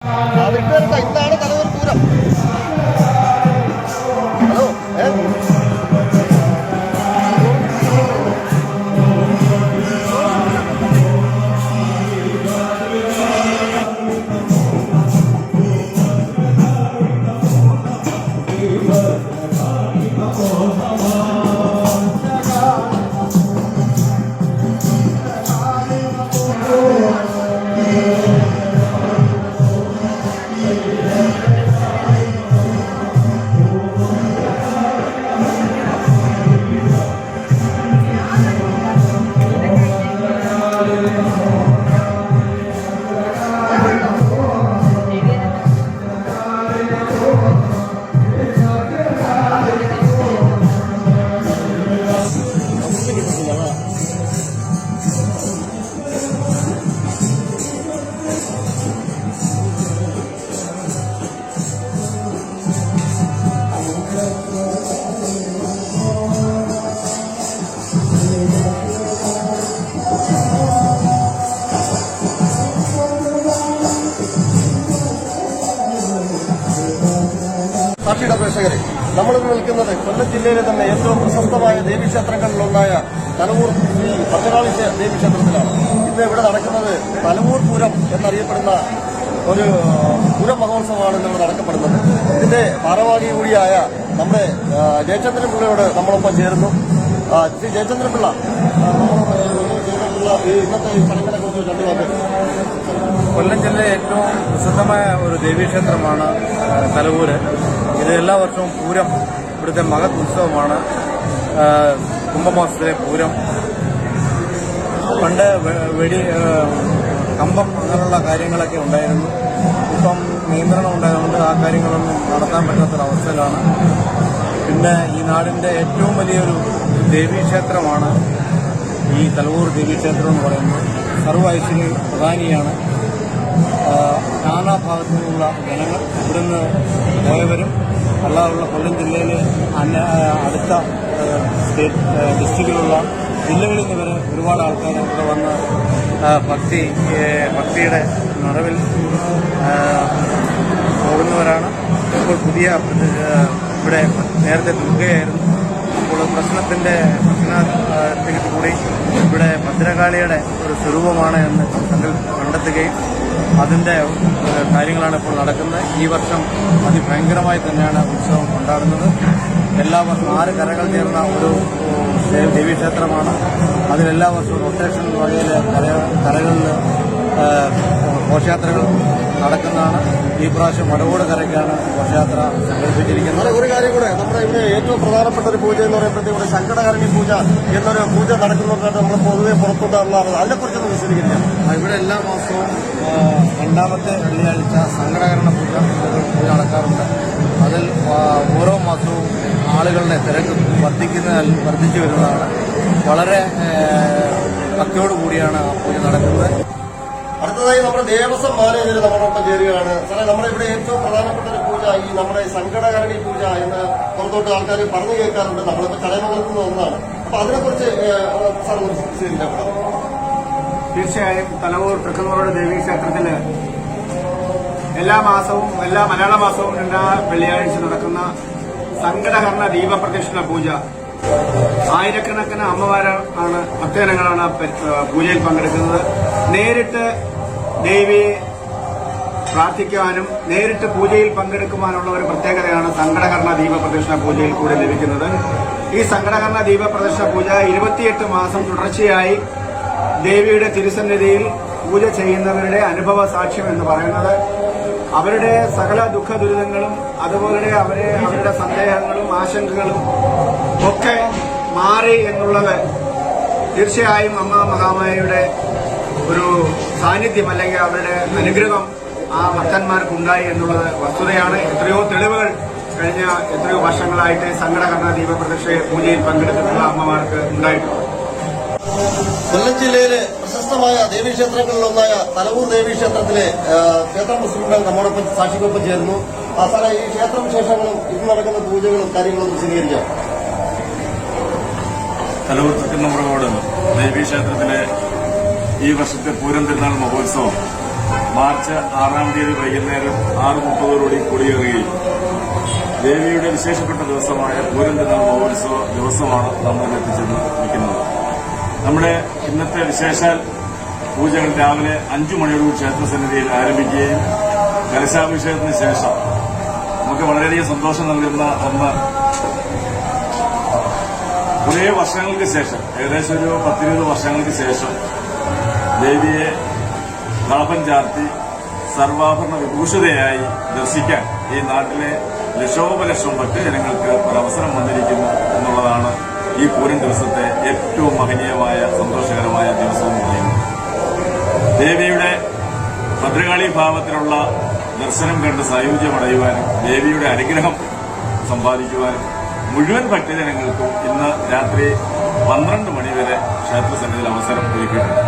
ഇതാണ് തലവൂർ പൂരം. ഹലോ സാക്ഷിയുടെ പ്രേക്ഷകരെ, നമ്മളിന്ന് നിൽക്കുന്നത് കൊല്ലം ജില്ലയിലെ തന്നെ ഏറ്റവും പ്രശസ്തമായ ദേവീക്ഷേത്രങ്ങളിലൊന്നായ തലവൂർ ശ്രീ ഭദ്രകാളി ദേവീക്ഷേത്രത്തിലാണ്. ഇന്ന് ഇവിടെ നടക്കുന്നത് തലവൂർ പൂരം എന്നറിയപ്പെടുന്ന ഒരു പൂരം മഹോത്സവമാണ് ഇന്ന് നടക്കപ്പെടുന്നത്. ഇതിന്റെ ഭാരവാഹി കൂടിയായ നമ്മുടെ ജയചന്ദ്രൻ പിള്ളയോട് നമ്മളൊപ്പം ചേരുന്നു. ശ്രീ ജയചന്ദ്രൻ പിള്ള, ഇന്നത്തെ ചടങ്ങിനെ കുറിച്ച് രണ്ടു വാക്ക്. കൊല്ലം ജില്ലയിലെ ഏറ്റവും പ്രസിദ്ധമായ ഒരു ദേവീക്ഷേത്രമാണ് തലവൂര്. ഇത് എല്ലാ വർഷവും പൂരം ഇവിടുത്തെ മഹത് ഉത്സവമാണ്. കുംഭമാസത്തിലെ പൂരം. പണ്ട് കമ്പം അങ്ങനെയുള്ള കാര്യങ്ങളൊക്കെ ഉണ്ടായിരുന്നു. ഇപ്പം നിയന്ത്രണം ഉണ്ടായതുകൊണ്ട് ആ കാര്യങ്ങളൊന്നും നടത്താൻ പറ്റാത്തൊരവസ്ഥയിലാണ്. പിന്നെ ഈ നാടിന്റെ ഏറ്റവും വലിയൊരു ദേവീക്ഷേത്രമാണ് ഈ തലവൂർ ദേവീക്ഷേത്രം എന്ന് പറയുന്നത്. സർവ്വ ഐശ്വര്യ പ്രധാനിയാണ്. നാനാഭാഗത്തു നിന്നുള്ള ജനങ്ങൾ ഇവിടുന്ന് പോയവരും അല്ലാതുള്ള കൊല്ലം ജില്ലയിലെ അടുത്ത സ്റ്റേറ്റ് ഡിസ്ട്രിക്റ്റിലുള്ള ജില്ലകളിൽ നിന്ന് വരെ ഒരുപാട് ആൾക്കാർ ഇവിടെ വന്ന് ഭക്തിയുടെ നിറവിൽ പോകുന്നവരാണ്. ഇപ്പോൾ പുതിയ ഇവിടെ നേരത്തെ ദുർഗയായിരുന്നു. അപ്പോൾ പ്രശ്നത്തിൽ കൂടി ഇവിടെ ഭദ്രകാളിയുടെ ഒരു സ്വരൂപമാണ് എന്ന് കണ്ടെത്തുകയും അതിന്റെ കാര്യങ്ങളാണ് ഇപ്പോൾ നടക്കുന്നത്. ഈ വർഷം അതിഭയങ്കരമായി തന്നെയാണ് ഉത്സവം കൊണ്ടാടുന്നത്. എല്ലാ വർഷവും 6 കരകൾ ചേർന്ന ഒരു ദേവീക്ഷേത്രമാണ്. അതിലെല്ലാ വർഷവും റൊട്ടേഷൻ വഴിയിൽ കരകളിൽ ഘോഷയാത്രകൾ നടക്കുന്നതാണ്. ഈ പ്രാവശ്യം മടവൂട് കരയ്ക്കാണ് ഘോഷയാത്ര സംഘടിപ്പിച്ചിരിക്കുന്നത്. ഒരു കാര്യം കൂടെ, നമ്മുടെ ഇവിടെ ഏറ്റവും പ്രധാനപ്പെട്ട ഒരു പൂജ എന്ന് പറയുമ്പോഴത്തേക്കും സങ്കടകരണി പൂജ എന്നൊരു പൂജ നടക്കുന്നതായിട്ട് നമ്മൾ പൊതുവെ പുറത്തുണ്ടാകാറുള്ളത്. അതിനെക്കുറിച്ചൊന്ന് വിശദീകരിക്കാം. ഇവിടെ എല്ലാ മാസവും 2ാമത്തെ വെള്ളിയാഴ്ച സങ്കടകരണ പൂജ നടക്കാറുണ്ട്. അതിൽ ഓരോ മാസവും ആളുകളുടെ തിരക്ക് വർദ്ധിച്ചു വരുന്നതാണ്. വളരെ ഭക്തിയോടുകൂടിയാണ് ആ പൂജ നടക്കുന്നത്. അടുത്തതായി നമ്മുടെ ദേവസ്വം മാനേജർ നമ്മളോടൊപ്പം ചേരുകയാണ്. സാറേ, നമ്മുടെ ഇവിടെ ഏറ്റവും പ്രധാനപ്പെട്ട ഒരു പൂജ ഈ നമ്മുടെ സങ്കടകരണി പൂജ എന്ന് പുറത്തോട്ട് ആൾക്കാർ പറഞ്ഞു കേൾക്കാറുണ്ട്. നമ്മളിപ്പോൾ ചടയമംഗലത്ത് നിന്ന് ഒന്നാണ്. അപ്പൊ അതിനെക്കുറിച്ച് സാർ വിശദീകരിക്കാം. തീർച്ചയായും തലവൂർ തൃക്കുന്നൂർ ദേവീക്ഷേത്രത്തില് എല്ലാ മലയാള മാസവും 2ാം വെള്ളിയാഴ്ച നടക്കുന്ന സങ്കടഹരണ ദീപപ്രദക്ഷിണ പൂജ. ആയിരക്കണക്കിന് അമ്മമാരാണ് ഭക്തജനങ്ങളാണ് പൂജയിൽ പങ്കെടുക്കുന്നത്. നേരിട്ട് ദേവിയെ പ്രാർത്ഥിക്കുവാനും നേരിട്ട് പൂജയിൽ പങ്കെടുക്കുവാനുള്ള ഒരു പ്രത്യേകതയാണ് സങ്കടഹരണ ദീപപ്രദക്ഷിണ പൂജയിൽ കൂടെ ലഭിക്കുന്നത്. ഈ സങ്കടഹരണ ദീപപ്രദക്ഷിണ പൂജ 28 മാസം തുടർച്ചയായി ദേവിയുടെ തിരുസന്നിധിയിൽ പൂജ ചെയ്യുന്നവരുടെ അനുഭവ സാക്ഷ്യം എന്ന് പറയുന്നത് അവരുടെ സകല ദുഃഖ ദുരിതങ്ങളും അതുപോലെ അവരുടെ സന്ദേഹങ്ങളും ആശങ്കകളും ഒക്കെ മാറി എന്നുള്ളത് തീർച്ചയായും അമ്മ മഹാമായയുടെ ഒരു സാന്നിധ്യം അല്ലെങ്കിൽ അവരുടെ അനുഗ്രഹം ആ ഭക്തന്മാർക്കുണ്ടായി എന്നുള്ളത് വസ്തുതയാണ്. എത്രയോ തെളിവുകൾ കഴിഞ്ഞ എത്രയോ വർഷങ്ങളായിട്ട് സങ്കടഹരണ ദീപപ്രദക്ഷിണ പൂജയിൽ പങ്കെടുത്തിട്ടുള്ള അമ്മമാർക്ക് ഉണ്ടായിട്ടുണ്ട്. കൊല്ലം ജില്ലയിലെ പ്രശസ്തമായ ദേവീക്ഷേത്രങ്ങളിലൊന്നായ തലവൂർ ദേവീക്ഷേത്രത്തിലെ ക്ഷേത്ര പ്രസിഡന്റ് നമ്മോടൊപ്പം സാക്ഷിക്കൊപ്പം ചേർന്നു. സാറേ, ഈ ക്ഷേത്ര വിശേഷങ്ങളും ഇത് നടക്കുന്ന പൂജകളും കാര്യങ്ങളും വിശദീകരിക്കാം. തലവൂർ തൃക്കുന്നൂർ ദേവീക്ഷേത്രത്തിലെ ഈ വർഷത്തെ പൂരം തിരുനാൾ മഹോത്സവം മാർച്ച് 6-ാം തീയതി വൈകുന്നേരം 6:30 കൊടിയേറുകയും ദേവിയുടെ വിശേഷപ്പെട്ട ദിവസമായ പൂരം തിരുനാൾ മഹോത്സവ ദിവസമാണ് നമ്മൾ എത്തിച്ചെന്ന് നിൽക്കുന്നത്. നമ്മുടെ ഇന്നത്തെ വിശേഷാൽ പൂജകൾ രാവിലെ 5 മണിയോടുകൂടി ക്ഷേത്രസന്നിധിയിൽ ആരംഭിക്കുകയും കലശാഭിഷേകത്തിന് ശേഷം നമുക്ക് വളരെയധികം സന്തോഷം നൽകുന്ന ഒന്ന്, കുറേ വർഷങ്ങൾക്ക് ശേഷം, ഏകദേശം ഒരു 10-20 വർഷങ്ങൾക്ക് ശേഷം ദേവിയെ കളഭം ചാർത്തി സർവാഭരണ വിഭൂഷിതയായി ദർശിക്കാൻ ഈ നാട്ടിലെ ലക്ഷോപലക്ഷം ഭക്തജനങ്ങൾക്ക് ഒരവസരം വന്നിരിക്കുന്നു എന്നുള്ളതാണ് ഈ പൂരം ദിവസത്തെ ഏറ്റവും മഹനീയമായ സന്തോഷകരമായ ദിവസം എന്ന് പറയുന്നത്. ദേവിയുടെ ഭദ്രകാളി ഭാവത്തിലുള്ള ദർശനം കണ്ട് സായുജ്യമടയുവാനും ദേവിയുടെ അനുഗ്രഹം സമ്പാദിക്കുവാനും മുഴുവൻ ഭക്തജനങ്ങൾക്കും ഇന്ന് രാത്രി 12 മണി വരെ ക്ഷേത്രസന്നിധിയിൽ അവസരം ഒരുക്കിയിട്ടുണ്ട്.